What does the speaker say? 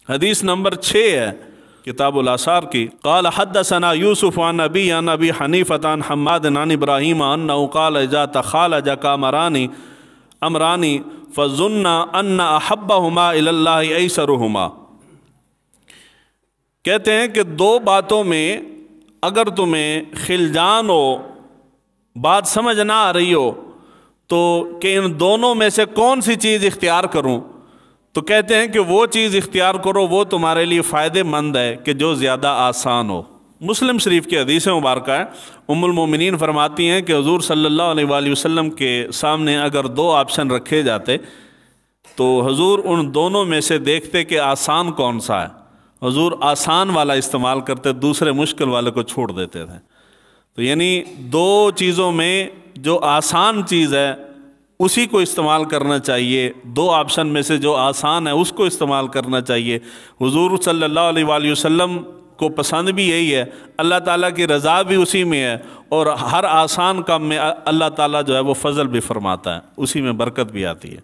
حدیث نمبر 6 ہے کتاب الاثار کی۔ قال حدثنا یوسف عن ابی عن ابی حنیفۃ عن حماد عن ابراہیم انہ قال اذا تخالج امران فظن ان احبہما الی اللہ ایسرہما۔ کہتے ہیں کہ دو باتوں میں اگر تمہیں خلجان ہو، بات سمجھ نہ آ رہی ہو تو کہ ان دونوں میں سے کون سی چیز اختیار کروں، تو کہتے ہیں کہ وہ چیز اختیار کرو وہ تمہارے لیے فائدہ مند ہے کہ جو زیادہ آسان ہو۔ مسلم شریف کی حدیث مبارکہ ہے، ام المومنین فرماتی ہیں کہ حضور صلی اللہ علیہ وآلہ وسلم کے سامنے اگر دو آپشن رکھے جاتے تو حضور ان دونوں میں سے دیکھتے کہ آسان کون سا ہے، حضور آسان والا استعمال کرتے، دوسرے مشکل والے کو چھوڑ دیتے تھے۔ تو یعنی دو چیزوں میں جو آسان چیز ہے اسی کو استعمال کرنا چاہیے، دو آپشن میں سے جو آسان ہے اس کو استعمال کرنا چاہیے۔ حضور صلی اللہ علیہ وآلہ وسلم کو پسند بھی یہی ہے، اللہ تعالیٰ کی رضا بھی اسی میں ہے، اور ہر آسان کام میں اللہ تعالیٰ جو ہے وہ فضل بھی فرماتا ہے، اسی میں برکت بھی آتی ہے۔